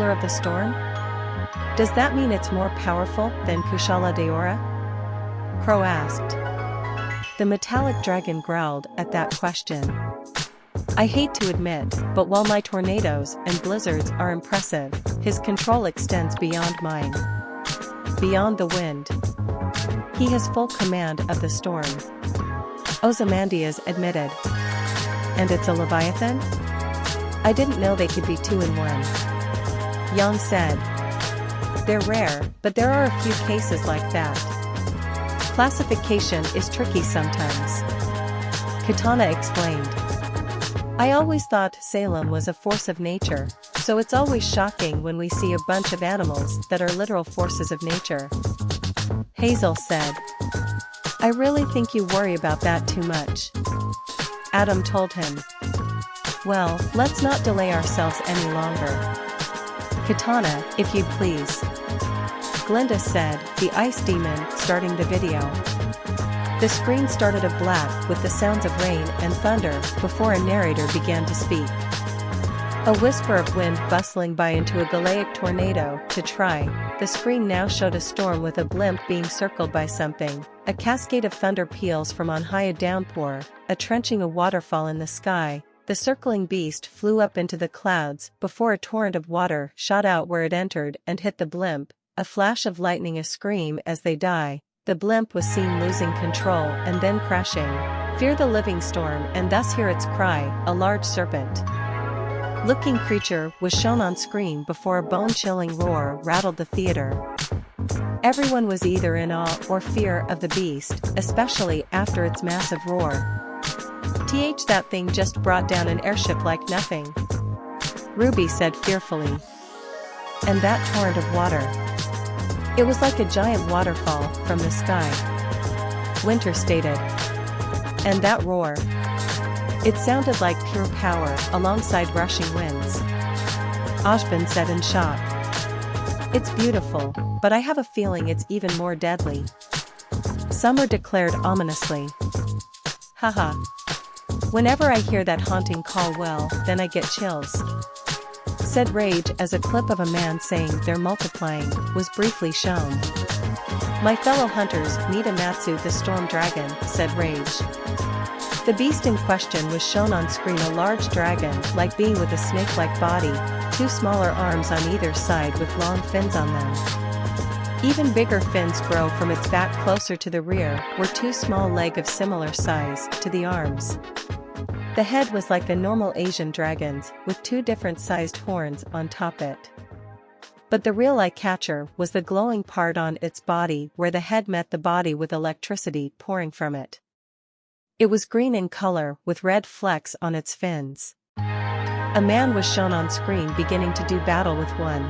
ruler of the storm? Does that mean it's more powerful than Kushala Daora? Crow asked. The metallic dragon growled at that question. I hate to admit, but while my tornadoes and blizzards are impressive, his control extends beyond mine. Beyond the wind. He has full command of the storm. Ozymandias admitted. And it's a leviathan? I didn't know they could be two in one. Yang said. They're rare, but there are a few cases like that. Classification is tricky sometimes. Katana explained. I always thought Salem was a force of nature, so it's always shocking when we see a bunch of animals that are literal forces of nature. Hazel said. I really think you worry about that too much. Adam told him. Well, let's not delay ourselves any longer. Katana, if you'd please. Glinda said, the ice demon, starting the video. The screen started a black with the sounds of rain and thunder before a narrator began to speak. A whisper of wind bustling by into a Galaic tornado to try. The screen now showed a storm with a blimp being circled by something. A cascade of thunder peals from on high, a downpour, a trenching a waterfall in the sky. The circling beast flew up into the clouds before a torrent of water shot out where it entered and hit the blimp. A flash of lightning, a scream as they die. The blimp was seen losing control and then crashing. Fear the living storm and thus hear its cry, a large serpent-looking creature was shown on screen before a bone-chilling roar rattled the theater. Everyone was either in awe or fear of the beast, especially after its massive roar. That thing just brought down an airship like nothing. Ruby said fearfully. And that torrent of water. It was like a giant waterfall from the sky. Winter stated. And that roar. It sounded like pure power alongside rushing winds. Ashvin said in shock. It's beautiful, but I have a feeling it's even more deadly. Summer declared ominously. Haha. Whenever I hear that haunting call, well, then I get chills. Said Rage as a clip of a man saying they're multiplying was briefly shown. My fellow hunters, meet Amatsu the storm dragon, said Rage. The beast in question was shown on screen, a large dragon-like being with a snake-like body, two smaller arms on either side with long fins on them. Even bigger fins grow from its back closer to the rear, were two small legs of similar size to the arms. The head was like the normal Asian dragon's, with two different sized horns on top it. But the real eye-catcher was the glowing part on its body where the head met the body with electricity pouring from it. It was green in color with red flecks on its fins. A man was shown on screen beginning to do battle with one.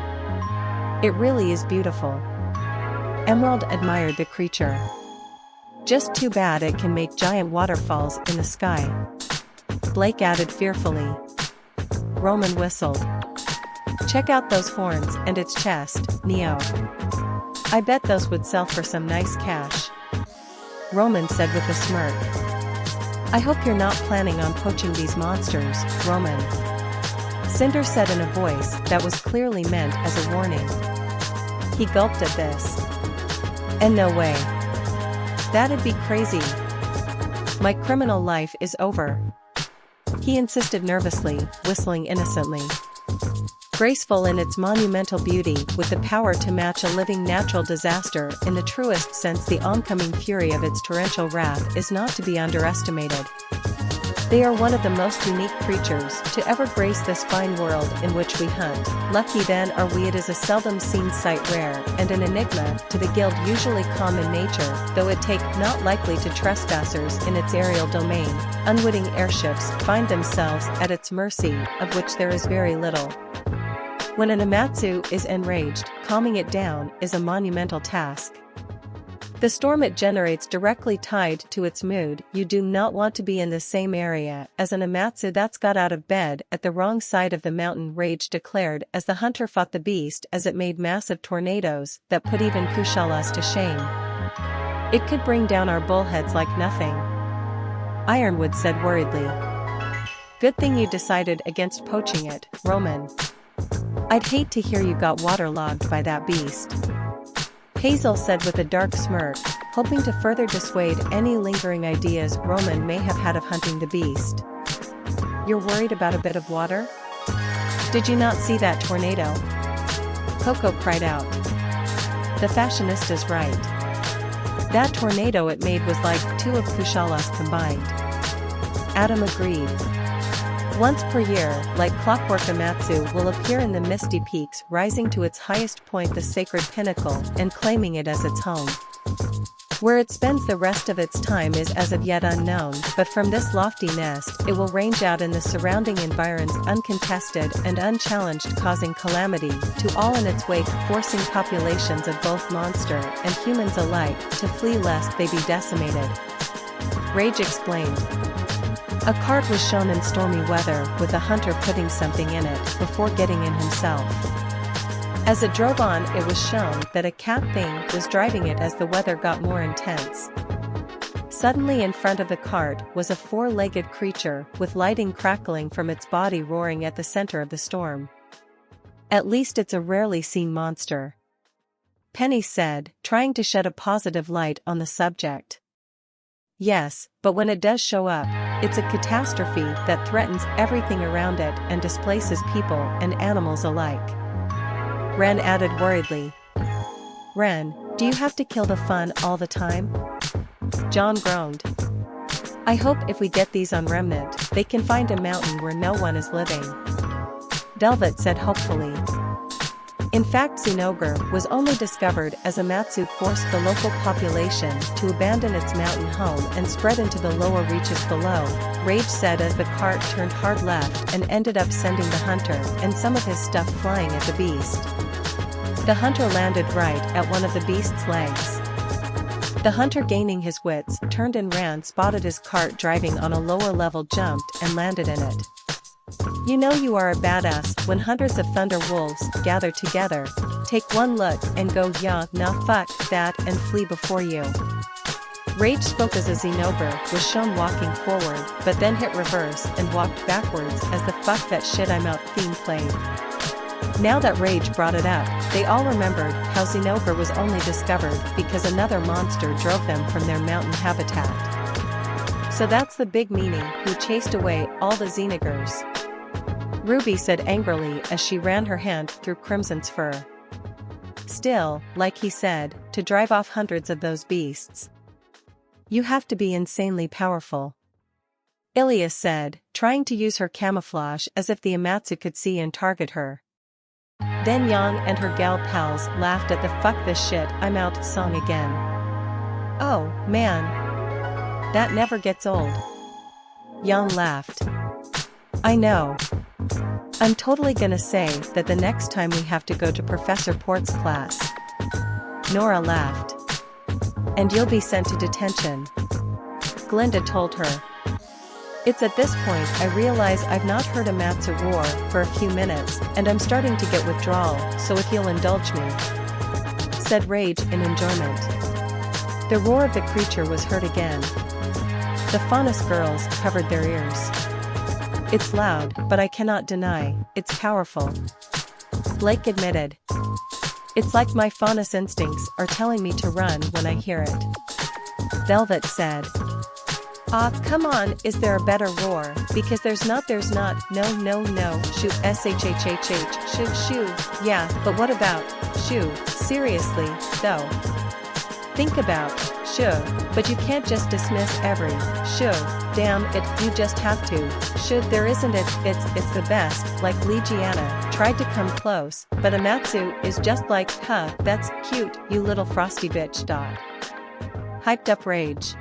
It really is beautiful. Emerald admired the creature. Just too bad it can make giant waterfalls in the sky. Blake added fearfully. Roman whistled. Check out those horns and its chest, Neo. I bet those would sell for some nice cash. Roman said with a smirk. I hope you're not planning on poaching these monsters, Roman. Cinder said in a voice that was clearly meant as a warning. He gulped at this. And no way. That'd be crazy. My criminal life is over. He insisted nervously, whistling innocently. Graceful in its monumental beauty, with the power to match a living natural disaster in the truest sense, the oncoming fury of its torrential wrath is not to be underestimated. They are one of the most unique creatures to ever grace this fine world in which we hunt. Lucky then are we, it is a seldom seen sight, rare, and an enigma to the guild, usually calm in nature, though it take not likely to trespassers in its aerial domain. Unwitting airships find themselves at its mercy, of which there is very little. When an Amatsu is enraged, calming it down is a monumental task. The storm it generates directly tied to its mood. You do not want to be in the same area as an Amatsu that's got out of bed at the wrong side of the mountain, Rage declared as the hunter fought the beast as it made massive tornadoes that put even Kushalas to shame. It could bring down our bullheads like nothing. Ironwood said worriedly. Good thing you decided against poaching it, Roman. I'd hate to hear you got waterlogged by that beast. Hazel said with a dark smirk, hoping to further dissuade any lingering ideas Roman may have had of hunting the beast. You're worried about a bit of water? Did you not see that tornado? Coco cried out. The fashionista's right. That tornado it made was like 2 of Kushalas combined. Adam agreed. Once per year, like clockwork, Amatsu will appear in the misty peaks, rising to its highest point, the sacred pinnacle, and claiming it as its home. Where it spends the rest of its time is as of yet unknown, but from this lofty nest it will range out in the surrounding environs uncontested and unchallenged, causing calamity to all in its wake, forcing populations of both monster and humans alike to flee lest they be decimated. Rage explained. A cart was shown in stormy weather with a hunter putting something in it before getting in himself. As it drove on, it was shown that a cat thing was driving it as the weather got more intense. Suddenly in front of the cart was a 4-legged creature with lightning crackling from its body, roaring at the center of the storm. At least it's a rarely seen monster, Penny said, trying to shed a positive light on the subject. Yes, but when it does show up, it's a catastrophe that threatens everything around it and displaces people and animals alike. Ren added worriedly. Ren, do you have to kill the fun all the time? John groaned. I hope if we get these on Remnant, they can find a mountain where no one is living. Velvet said hopefully. In fact, Zinogre was only discovered as Amatsu forced the local population to abandon its mountain home and spread into the lower reaches below, Rage said as the cart turned hard left and ended up sending the hunter and some of his stuff flying at the beast. The hunter landed right at one of the beast's legs. The hunter, gaining his wits, turned and ran, spotted his cart driving on a lower level, jumped and landed in it. You know you are a badass when hundreds of thunder wolves gather together, take one look and go yeah nah fuck that and flee before you. Rage spoke as a Zinogre was shown walking forward but then hit reverse and walked backwards as the fuck that shit I'm out theme played. Now that Rage brought it up, they all remembered how Zinogre was only discovered because another monster drove them from their mountain habitat. So that's the big meanie who chased away all the Zinogres. Ruby said angrily as she ran her hand through Crimson's fur. Still, like he said, to drive off hundreds of those beasts, you have to be insanely powerful. Ilias said, trying to use her camouflage as if the Amatsu could see and target her. Then Yang and her gal pals laughed at the fuck this shit I'm out song again. Oh, man. That never gets old. Yang laughed. I know. I'm totally gonna say that the next time we have to go to Professor Port's class. Nora laughed. And you'll be sent to detention. Glinda told her. It's at this point I realize I've not heard Amatsu roar for a few minutes, and I'm starting to get withdrawal, so if you'll indulge me, said Rage in enjoyment. The roar of the creature was heard again. The Faunus girls covered their ears. It's loud, but I cannot deny, it's powerful, Blake admitted. It's like my Faunus instincts are telling me to run when I hear it. Velvet said. Ah, come on, is there a better roar? Because there's not, no, shoo, shhhhh, shoo, yeah, but what about, shoo, seriously, though? Think about, shoo, but you can't just dismiss every, shoo, damn it, you just have to, should there isn't it's the best, like Legiana, tried to come close, but Amatsu is just like, huh, that's cute, you little frosty bitch. Hyped up Rage.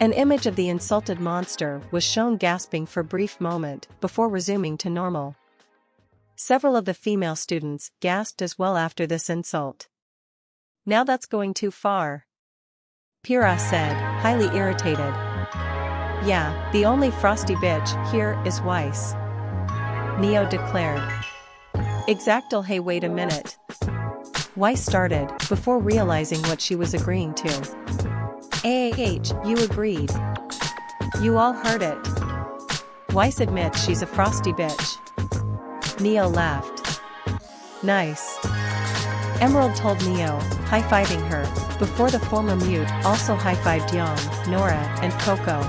An image of the insulted monster was shown gasping for a brief moment before resuming to normal. Several of the female students gasped as well after this insult. Now that's going too far, Pyrrha said, highly irritated. Yeah, the only frosty bitch here is Weiss, Neo declared. Exactly. Hey, wait a minute. Weiss started, before realizing what she was agreeing to. You agreed. You all heard it. Weiss admits she's a frosty bitch. Neo laughed. Nice. Emerald told Neo, high-fiving her, before the former mute also high-fived Yang, Nora, and Coco.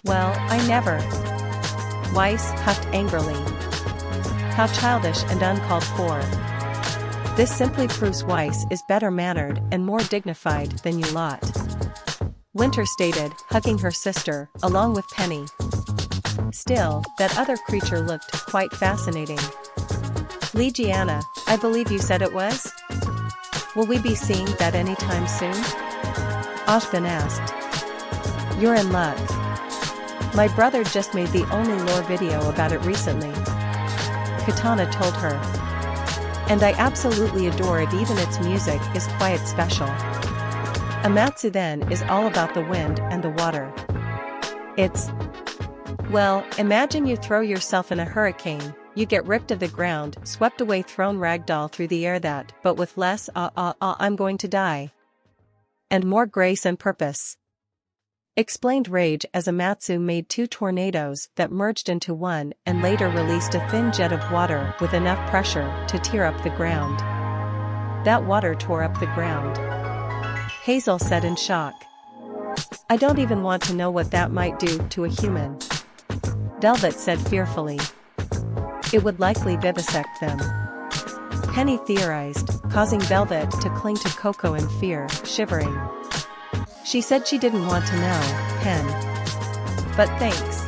Well, I never. Weiss huffed angrily. How childish and uncalled for. This simply proves Weiss is better mannered and more dignified than you lot. Winter stated, hugging her sister, along with Penny. Still, that other creature looked quite fascinating. Legiana, I believe you said it was? Will we be seeing that anytime soon? Ashvin asked. You're in luck. My brother just made the only lore video about it recently. Katana told her. And I absolutely adore it, even its music is quite special. Amatsu then is all about the wind and the water. It's... Well, imagine you throw yourself in a hurricane, you get ripped of the ground, swept away, thrown ragdoll through the air, that, but with less I'm going to die. And more grace and purpose. Explained Rage as Amatsu made 2 tornadoes that merged into one and later released a thin jet of water with enough pressure to tear up the ground. That water tore up the ground. Hazel said in shock. I don't even want to know what that might do to a human. Velvet said fearfully. It would likely vivisect them. Penny theorized, causing Velvet to cling to Coco in fear, shivering. She said she didn't want to know, Pen. But thanks.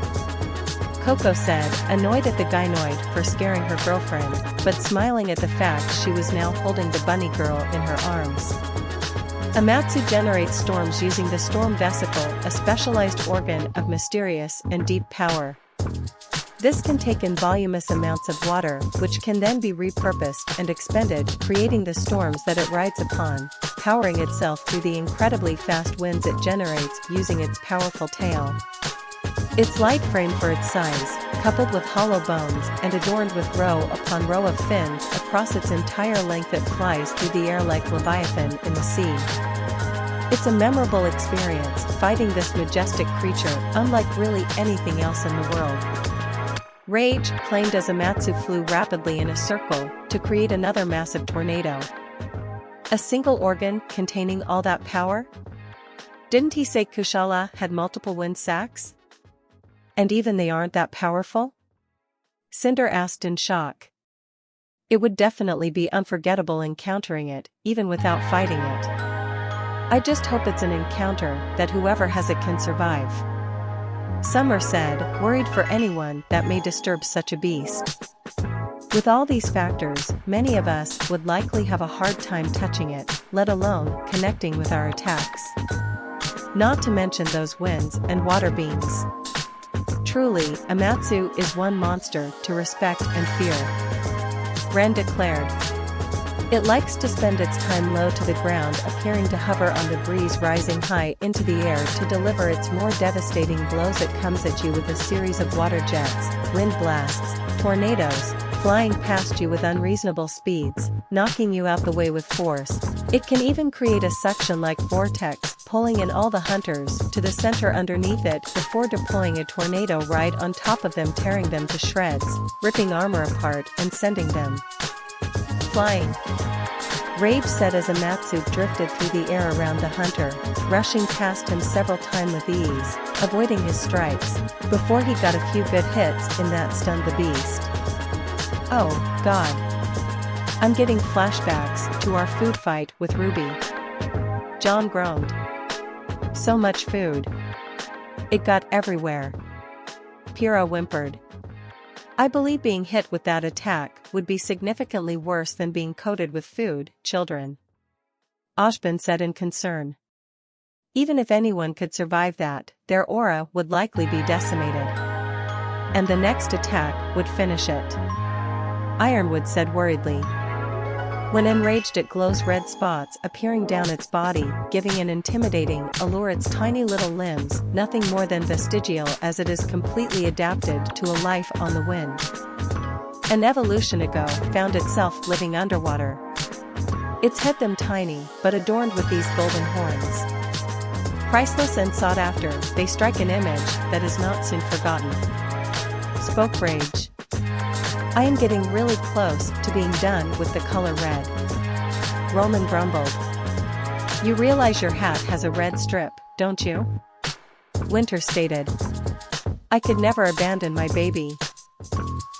Coco said, annoyed at the gynoid for scaring her girlfriend, but smiling at the fact she was now holding the bunny girl in her arms. Amatsu generates storms using the storm vesicle, a specialized organ of mysterious and deep power. This can take in voluminous amounts of water, which can then be repurposed and expended, creating the storms that it rides upon, powering itself through the incredibly fast winds it generates using its powerful tail. Its light frame for its size, coupled with hollow bones and adorned with row upon row of fins across its entire length, it flies through the air like Leviathan in the sea. It's a memorable experience, fighting this majestic creature, unlike really anything else in the world. Rage claimed as Amatsu flew rapidly in a circle to create another massive tornado. A single organ containing all that power? Didn't he say Kushala had multiple wind sacs? And even they aren't that powerful? Cinder asked in shock. It would definitely be unforgettable encountering it, even without fighting it. I just hope it's an encounter that whoever has it can survive. Summer said, worried for anyone that may disturb such a beast. With all these factors, many of us would likely have a hard time touching it, let alone connecting with our attacks. Not to mention those winds and water beams. Truly, Amatsu is one monster to respect and fear. Ren declared. It likes to spend its time low to the ground, appearing to hover on the breeze, rising high into the air to deliver its more devastating blows. It comes at you with a series of water jets, wind blasts, tornadoes, flying past you with unreasonable speeds, knocking you out the way with force. It can even create a suction-like vortex, pulling in all the hunters to the center underneath it before deploying a tornado right on top of them, tearing them to shreds, ripping armor apart and sending them flying. Rage said as Amatsu drifted through the air around the hunter, rushing past him several times with ease, avoiding his strikes, before he got a few good hits in that stunned the beast. Oh, God. I'm getting flashbacks to our food fight with RWBY. John groaned. So much food. It got everywhere. Pyrrha whimpered. I believe being hit with that attack would be significantly worse than being coated with food, children. Ashbin said in concern. Even if anyone could survive that, their aura would likely be decimated. And the next attack would finish it. Ironwood said worriedly. When enraged, it glows red spots appearing down its body, giving an intimidating allure. Its tiny little limbs, nothing more than vestigial, as it is completely adapted to a life on the wind. An evolution ago, found itself living underwater. Its head them tiny, but adorned with these golden horns. Priceless and sought after, they strike an image that is not soon forgotten. Spoke Rage. I am getting really close to being done with the color red. Roman grumbled. You realize your hat has a red strip, don't you? Winter stated. I could never abandon my baby.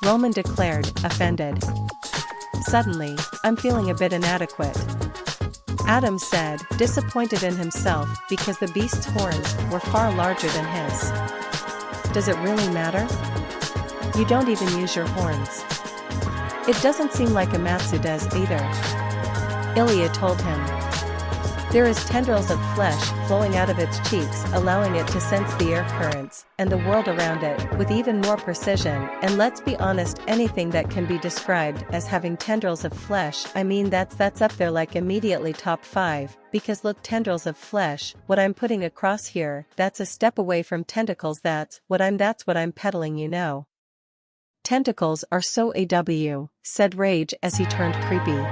Roman declared, offended. Suddenly, I'm feeling a bit inadequate. Adam said, disappointed in himself because the beast's horns were far larger than his. Does it really matter? You don't even use your horns. It doesn't seem like Amatsu does either. Ilya told him. There is tendrils of flesh flowing out of its cheeks, allowing it to sense the air currents and the world around it with even more precision. And let's be honest, anything that can be described as having tendrils of flesh, I mean that's up there, like immediately top 5, because look, tendrils of flesh, what I'm putting across here, that's a step away from tentacles. That's what I'm peddling, you know. Tentacles are so AW, said Rage as he turned creepy.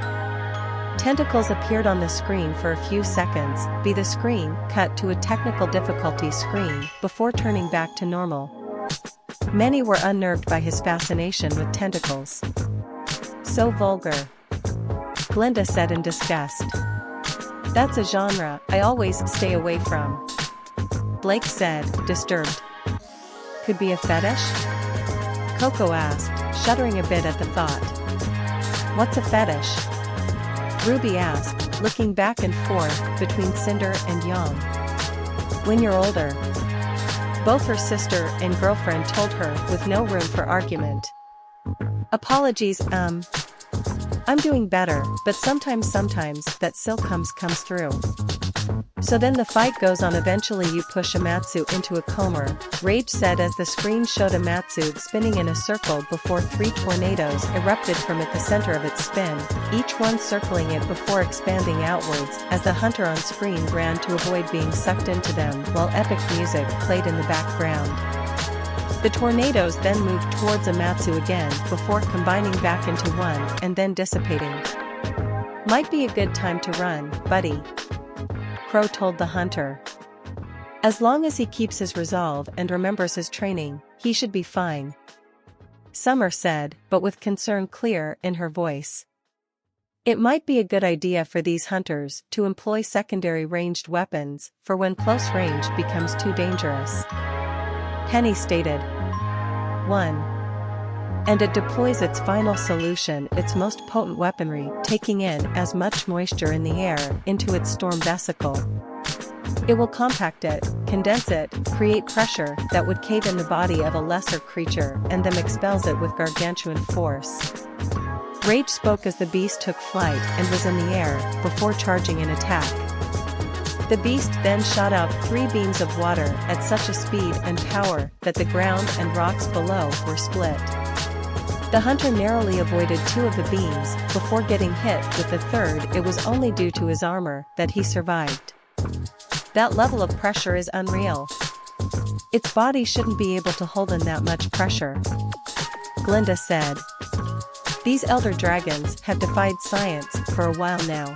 Tentacles appeared on the screen for a few seconds, the screen cut to a technical difficulty screen before turning back to normal. Many were unnerved by his fascination with tentacles. So vulgar. Glinda said in disgust. That's a genre I always stay away from. Blake said, disturbed. Could be a fetish? Coco asked, shuddering a bit at the thought. What's a fetish? Ruby asked, looking back and forth between Cinder and Yang. When you're older. Both her sister and girlfriend told her with no room for argument. Apologies, I'm doing better, but sometimes that silk comes through. So then the fight goes on. Eventually you push Amatsu into a coma, Rage said as the screen showed Amatsu spinning in a circle before 3 tornadoes erupted from at the center of its spin, each one circling it before expanding outwards as the hunter on screen ran to avoid being sucked into them while epic music played in the background. The tornadoes then moved towards Amatsu again before combining back into one and then dissipating. Might be a good time to run, buddy. Crow told the hunter. As long as he keeps his resolve and remembers his training, he should be fine. Summer said, but with concern clear in her voice. It might be a good idea for these hunters to employ secondary ranged weapons for when close range becomes too dangerous. Penny stated. 1. And it deploys its final solution, its most potent weaponry, taking in as much moisture in the air into its storm vesicle. It will compact it, condense it, create pressure that would cave in the body of a lesser creature and then expels it with gargantuan force. Rage spoke as the beast took flight and was in the air before charging an attack. The beast then shot out 3 beams of water at such a speed and power that the ground and rocks below were split. The hunter narrowly avoided 2 of the beams before getting hit with the third. It was only due to his armor that he survived. That level of pressure is unreal. Its body shouldn't be able to hold in that much pressure. Glinda said. These elder dragons have defied science for a while now.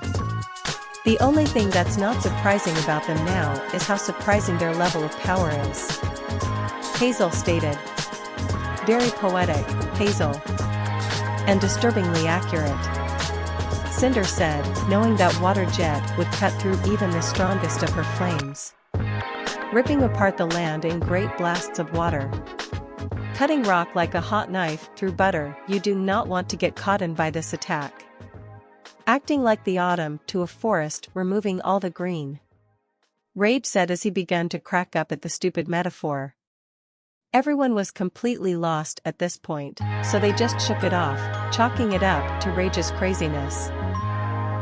The only thing that's not surprising about them now is how surprising their level of power is. Hazel stated. Very poetic, Hazel. And disturbingly accurate. Cinder said, knowing that water jet would cut through even the strongest of her flames. Ripping apart the land in great blasts of water. Cutting rock like a hot knife through butter. You do not want to get caught in by this attack. Acting like the autumn to a forest, removing all the green. Rage said as he began to crack up at the stupid metaphor. Everyone was completely lost at this point, so they just shook it off, chalking it up to Rage's craziness.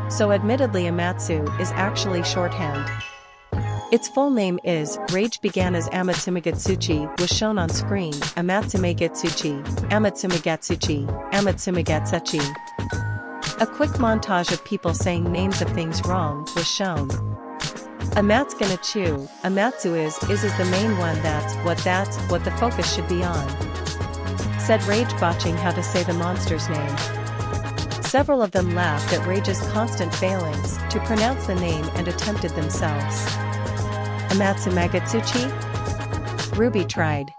So admittedly Amatsu is actually shorthand. Its full name is, Rage began as Amatsumagatsuchi, was shown on screen, Amatsumagatsuchi, Amatsumagatsuchi, Amatsumagatsuchi. A quick montage of people saying names of things wrong was shown. Amat's gonna chew, Amatsu is the main one, that's what the focus should be on. Said Rage, botching how to say the monster's name. Several of them laughed at Rage's constant failings to pronounce the name and attempted themselves. Amatsumagatsuchi? Ruby tried.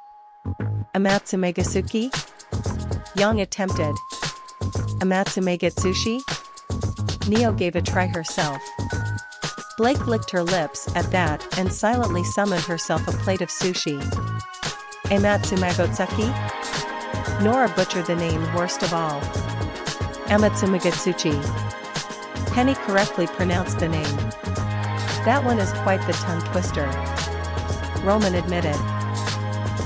Amatsumagatsuchi? Yang attempted. Amatsumagatsuchi? Neo gave a try herself. Blake licked her lips at that and silently summoned herself a plate of sushi. Amatsumagatsuchi? Nora butchered the name worst of all. Amatsumagatsuchi. Penny correctly pronounced the name. That one is quite the tongue twister, Roman admitted.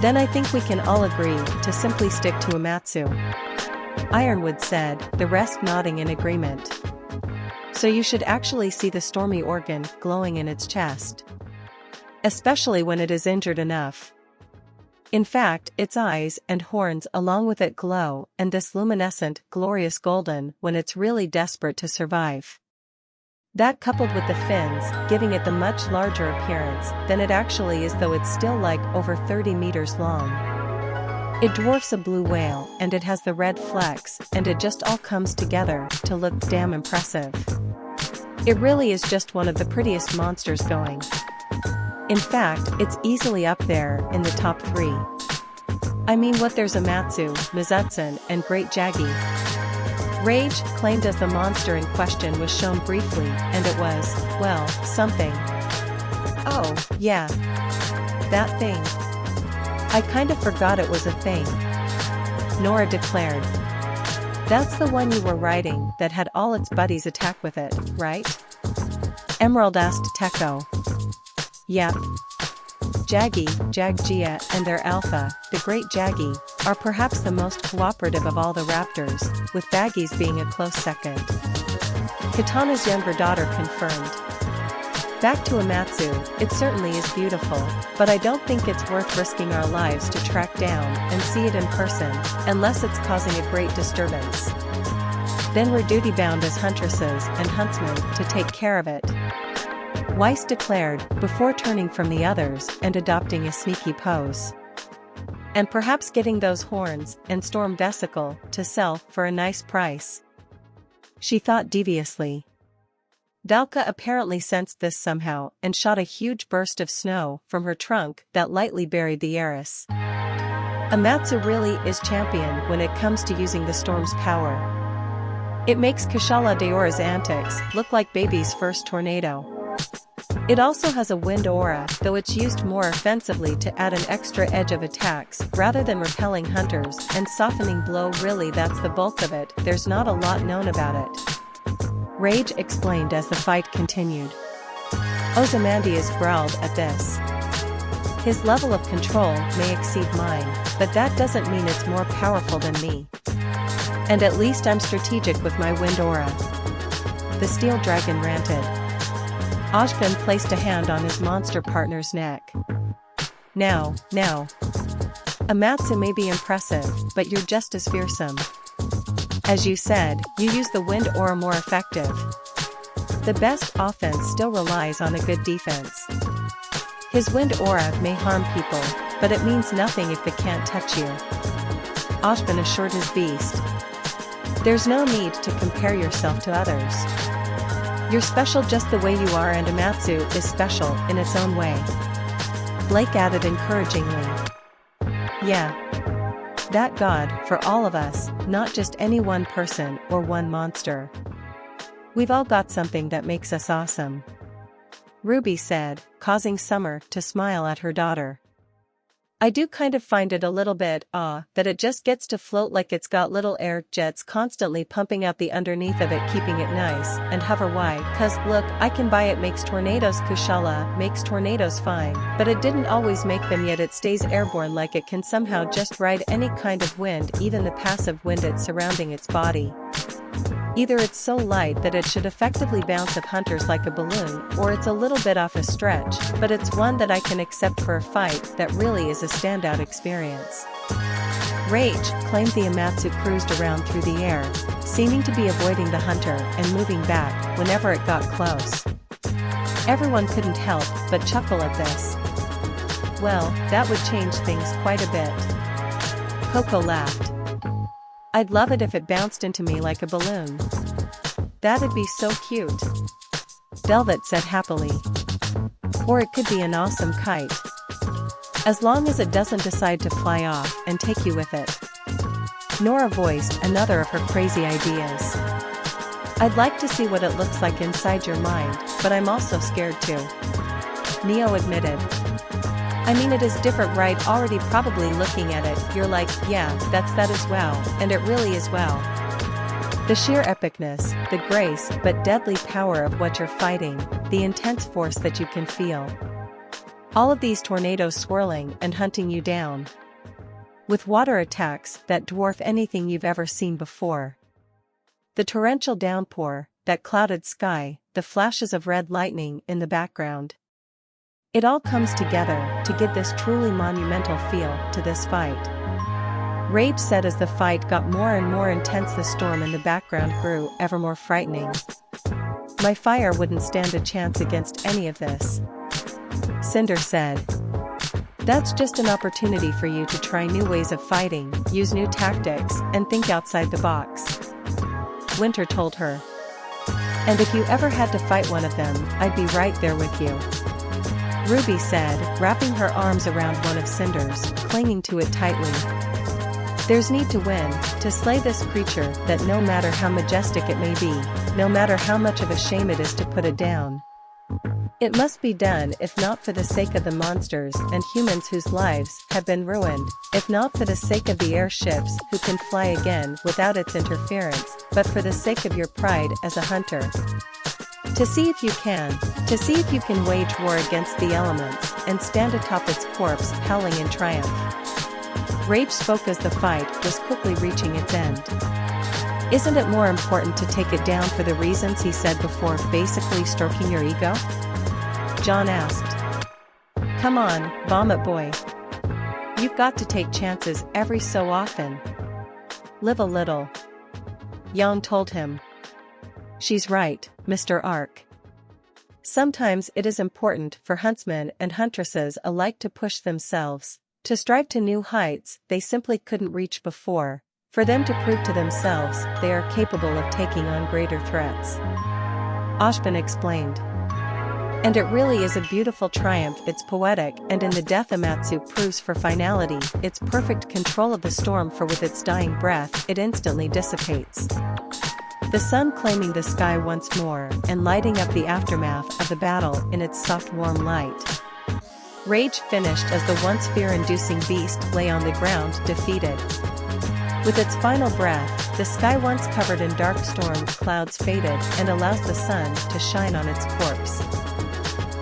Then I think we can all agree to simply stick to Amatsu. Ironwood said, the rest nodding in agreement. So you should actually see the stormy organ glowing in its chest. Especially when it is injured enough. In fact, its eyes and horns along with it glow, and this luminescent, glorious golden when it's really desperate to survive. That coupled with the fins, giving it the much larger appearance than it actually is, though it's still like over 30 meters long. It dwarfs a blue whale and it has the red flecks, and it just all comes together to look damn impressive. It really is just one of the prettiest monsters going. In fact, it's easily up there in the top 3. I mean, what, there's Amatsu, Mizutsun, and Great Jaggy. Rage claimed as the monster in question was shown briefly, and it was, well, something. Oh, yeah. That thing. I kind of forgot it was a thing, Nora declared. That's the one you were riding that had all its buddies attack with it, right? Emerald asked Teko. Yep. Jaggy, Jaggia, and their alpha, the Great Jaggy, are perhaps the most cooperative of all the raptors, with Baggies being a close second. Katana's younger daughter confirmed. Back to Amatsu, it certainly is beautiful, but I don't think it's worth risking our lives to track down and see it in person, unless it's causing a great disturbance. Then we're duty-bound as huntresses and huntsmen to take care of it, Weiss declared, before turning from the others and adopting a sneaky pose. And perhaps getting those horns and storm vesicle to sell for a nice price. She thought deviously. Dalka apparently sensed this somehow and shot a huge burst of snow from her trunk that lightly buried the heiress. Amatsu really is champion when it comes to using the storm's power. It makes Kushala Daora's antics look like baby's first tornado. It also has a wind aura, though it's used more offensively to add an extra edge of attacks rather than repelling hunters and softening blow. Really, that's the bulk of it. There's not a lot known about it, Rage explained as the fight continued. Ozymandias growled at this. His level of control may exceed mine, but that doesn't mean it's more powerful than me. And at least I'm strategic with my wind aura, the steel dragon ranted. Ozgun placed a hand on his monster partner's neck. Now, Amatsu may be impressive, but you're just as fearsome. As you said, you use the wind aura more effective. The best offense still relies on a good defense. His wind aura may harm people, but it means nothing if it can't touch you, Ozgun assured his beast. There's no need to compare yourself to others. You're special just the way you are, and Amatsu is special in its own way, Blake added encouragingly. Yeah. That God, for all of us, not just any one person or one monster. We've all got something that makes us awesome, Ruby said, causing Summer to smile at her daughter. I do kind of find it a little bit that it just gets to float like it's got little air jets constantly pumping out the underneath of it, keeping it nice and hover. Why? 'Cause look, I can buy it makes tornadoes. Kushala makes tornadoes fine, but it didn't always make them, yet it stays airborne like it can somehow just ride any kind of wind, even the passive wind it's surrounding its body. Either it's so light that it should effectively bounce off hunters like a balloon, or it's a little bit off a stretch, but it's one that I can accept for a fight. That really is a standout experience. Rage claimed the Amatsu cruised around through the air, seeming to be avoiding the hunter and moving back whenever it got close. Everyone couldn't help but chuckle at this. Well, that would change things quite a bit. Coco laughed. I'd love it if it bounced into me like a balloon. That'd be so cute, Velvet said happily. Or it could be an awesome kite. As long as it doesn't decide to fly off and take you with it. Nora voiced another of her crazy ideas. I'd like to see what it looks like inside your mind, but I'm also scared too. Neo admitted. I mean, it is different, right? Already probably looking at it, you're like, yeah, that's that as well, and it really is well. The sheer epicness, the grace but deadly power of what you're fighting, the intense force that you can feel. All of these tornadoes swirling and hunting you down. With water attacks that dwarf anything you've ever seen before. The torrential downpour, that clouded sky, the flashes of red lightning in the background. It all comes together to give this truly monumental feel to this fight. Rage said as the fight got more and more intense, the storm in the background grew ever more frightening. My fire wouldn't stand a chance against any of this. Cinder said. That's just an opportunity for you to try new ways of fighting, use new tactics, and think outside the box. Winter told her. And if you ever had to fight one of them, I'd be right there with you. Ruby said, wrapping her arms around one of Cinder's, clinging to it tightly. There's need to win, to slay this creature that no matter how majestic it may be, no matter how much of a shame it is to put it down. It must be done, if not for the sake of the monsters and humans whose lives have been ruined, if not for the sake of the airships who can fly again without its interference, but for the sake of your pride as a hunter. To see if you can wage war against the elements and stand atop its corpse howling in triumph. Rage spoke as the fight was quickly reaching its end. Isn't it more important to take it down for the reasons he said before, basically stroking your ego? John asked. Come on, Vomit Boy. You've got to take chances every so often. Live a little. Yang told him. She's right, Mr. Ark. Sometimes it is important for huntsmen and huntresses alike to push themselves, to strive to new heights they simply couldn't reach before, for them to prove to themselves they are capable of taking on greater threats. Ashbin explained. And it really is a beautiful triumph, it's poetic, and in the death Amatsu proves for finality, its perfect control of the storm, for with its dying breath it instantly dissipates. The sun claiming the sky once more and lighting up the aftermath of the battle in its soft warm light. Rage finished as the once fear-inducing beast lay on the ground defeated. With its final breath, the sky once covered in dark storm clouds faded and allows the sun to shine on its corpse.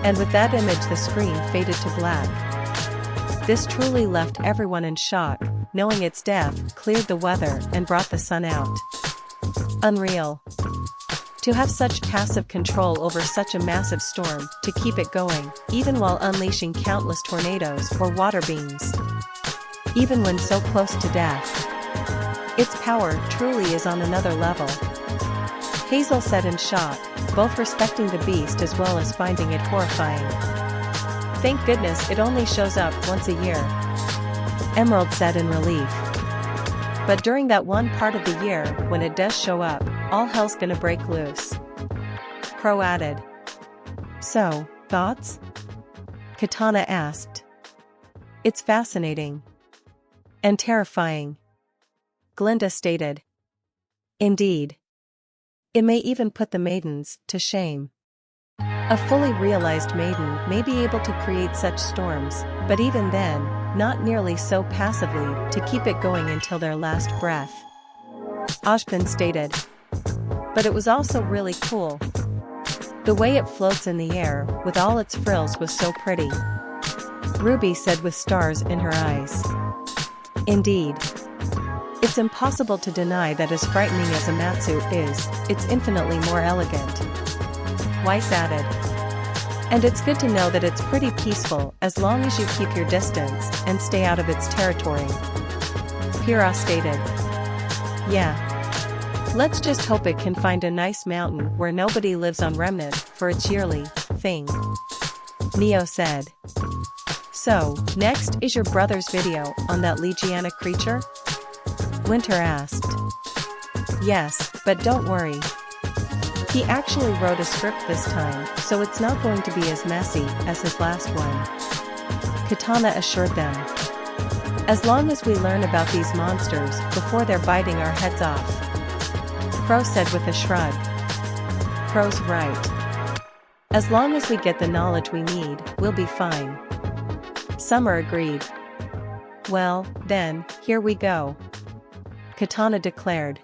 And with that image the screen faded to black. This truly left everyone in shock, knowing its death cleared the weather and brought the sun out. Unreal. To have such passive control over such a massive storm, to keep it going, even while unleashing countless tornadoes or water beams. Even when so close to death. Its power truly is on another level. Hazel said in shock, both respecting the beast as well as finding it horrifying. Thank goodness it only shows up once a year. Emerald said in relief. But during that one part of the year when it does show up, all hell's gonna break loose. Crow added. So, thoughts? Katana asked. It's fascinating. And terrifying. Glinda stated. Indeed. It may even put the maidens to shame. A fully realized maiden may be able to create such storms, but even then, not nearly so passively to keep it going until their last breath. Ashbin stated. But it was also really cool. The way it floats in the air, with all its frills, was so pretty. Ruby said with stars in her eyes. Indeed. It's impossible to deny that as frightening as Amatsu is, it's infinitely more elegant. Weiss added. And it's good to know that it's pretty peaceful as long as you keep your distance and stay out of its territory. Pyrrha stated. Yeah. Let's just hope it can find a nice mountain where nobody lives on Remnant for its yearly thing. Neo said. So, next is your brother's video on that Legiana creature? Winter asked. Yes, but don't worry. He actually wrote a script this time, so it's not going to be as messy as his last one. Katana assured them. As long as we learn about these monsters before they're biting our heads off. Crow said with a shrug. Crow's right. As long as we get the knowledge we need, we'll be fine. Summer agreed. Well, then, here we go. Katana declared.